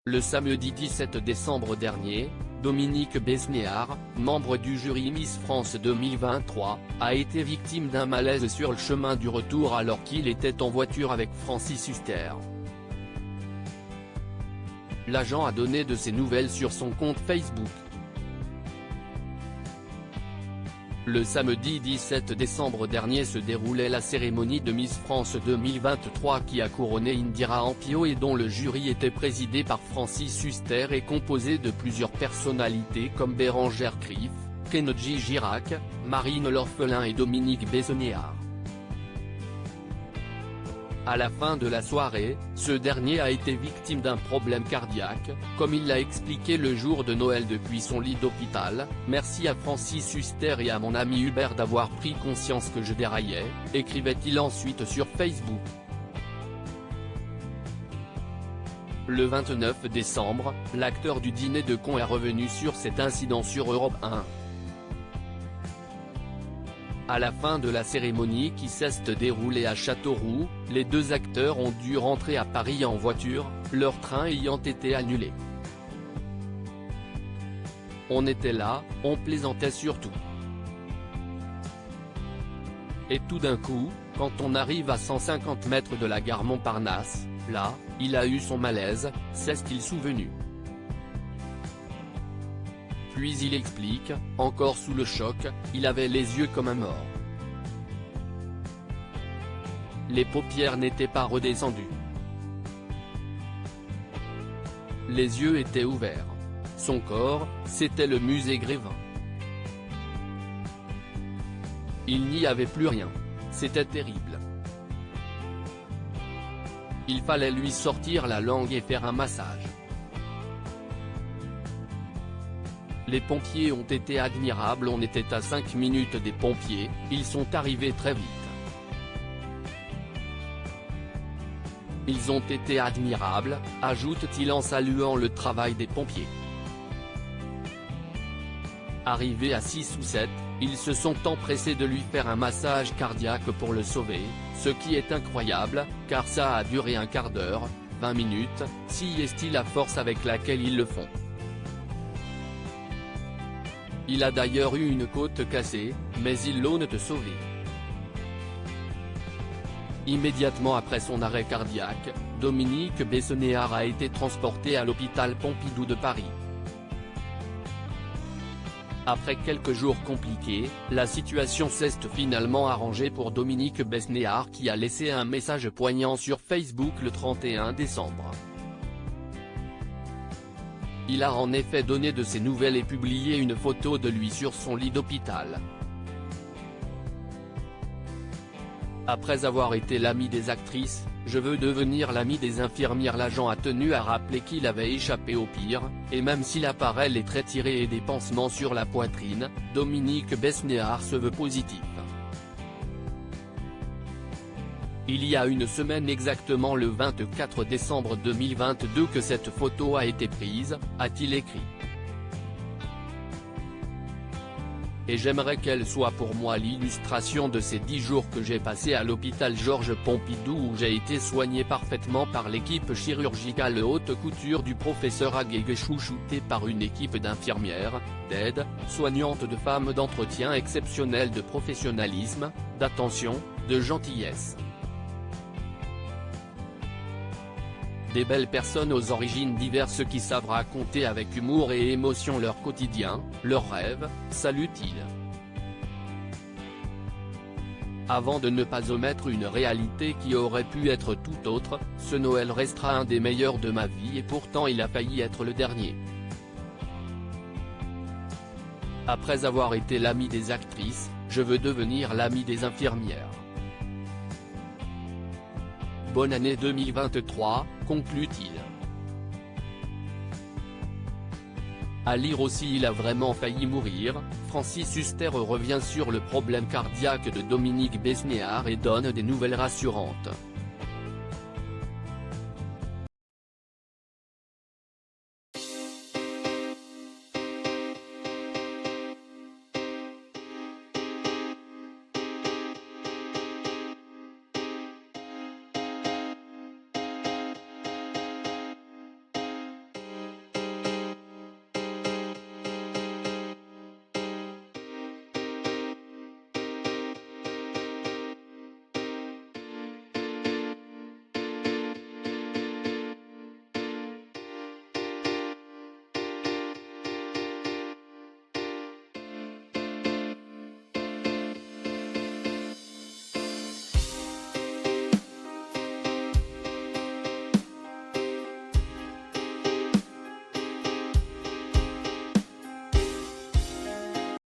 Le samedi 17 décembre dernier, Dominique Besnéard, membre du jury Miss France 2023, a été victime d'un malaise sur le chemin du retour alors qu'il était en voiture avec Francis Huster. L'agent a donné de ses nouvelles sur son compte Facebook. Le samedi 17 décembre dernier se déroulait la cérémonie de Miss France 2023 qui a couronné Indira Ampio et dont le jury était présidé par Francis Huster et composé de plusieurs personnalités comme Bérengère Krief, Kenji Girac, Marine L'Orphelin et Dominique Besnéard. À la fin de la soirée, ce dernier a été victime d'un problème cardiaque, comme il l'a expliqué le jour de Noël depuis son lit d'hôpital. « Merci à Francis Huster et à mon ami Hubert d'avoir pris conscience que je déraillais », écrivait-il ensuite sur Facebook. Le 29 décembre, l'acteur du Dîner de cons est revenu sur cet incident sur Europe 1. À la fin de la cérémonie qui s'est déroulée à Châteauroux, les deux acteurs ont dû rentrer à Paris en voiture, leur train ayant été annulé. On était là, on plaisantait surtout. Et tout d'un coup, quand on arrive à 150 mètres de la gare Montparnasse, là, il a eu son malaise, s'est-il souvenu. Puis il explique, encore sous le choc, il avait les yeux comme un mort. Les paupières n'étaient pas redescendues. Les yeux étaient ouverts. Son corps, c'était le musée Grévin. Il n'y avait plus rien. C'était terrible. Il fallait lui sortir la langue et faire un massage. Les pompiers ont été admirables, on était à 5 minutes des pompiers, ils sont arrivés très vite. Ils ont été admirables, ajoute-t-il en saluant le travail des pompiers. Arrivés à 6 ou 7, ils se sont empressés de lui faire un massage cardiaque pour le sauver, ce qui est incroyable, car ça a duré un quart d'heure, 20 minutes, si est-il la force avec laquelle ils le font. Il a d'ailleurs eu une côte cassée, mais ils l'ont sauvé. Immédiatement après son arrêt cardiaque, Dominique Besnéard a été transporté à l'hôpital Pompidou de Paris. Après quelques jours compliqués, la situation s'est finalement arrangée pour Dominique Besnéard qui a laissé un message poignant sur Facebook le 31 décembre. Il a en effet donné de ses nouvelles et publié une photo de lui sur son lit d'hôpital. Après avoir été l'ami des actrices, je veux devenir l'ami des infirmières. L'agent a tenu à rappeler qu'il avait échappé au pire, et même si l'appareil est très tiré et des pansements sur la poitrine, Dominique Besnéard se veut positif. Il y a une semaine exactement le 24 décembre 2022 que cette photo a été prise, a-t-il écrit. Et j'aimerais qu'elle soit pour moi l'illustration de ces 10 jours que j'ai passés à l'hôpital Georges Pompidou où j'ai été soigné parfaitement par l'équipe chirurgicale haute couture du professeur Agege chouchouté par une équipe d'infirmières, d'aide, soignantes, de femmes d'entretien exceptionnelles, de professionnalisme, d'attention, de gentillesse. Des belles personnes aux origines diverses qui savent raconter avec humour et émotion leur quotidien, leurs rêves, salue-t-il. Avant de ne pas omettre une réalité qui aurait pu être tout autre, ce Noël restera un des meilleurs de ma vie et pourtant il a failli être le dernier. Après avoir été l'ami des actrices, je veux devenir l'ami des infirmières. Bonne année 2023, conclut-il. À lire aussi, il a vraiment failli mourir. Francis Huster revient sur le problème cardiaque de Dominique Besnéard et donne des nouvelles rassurantes.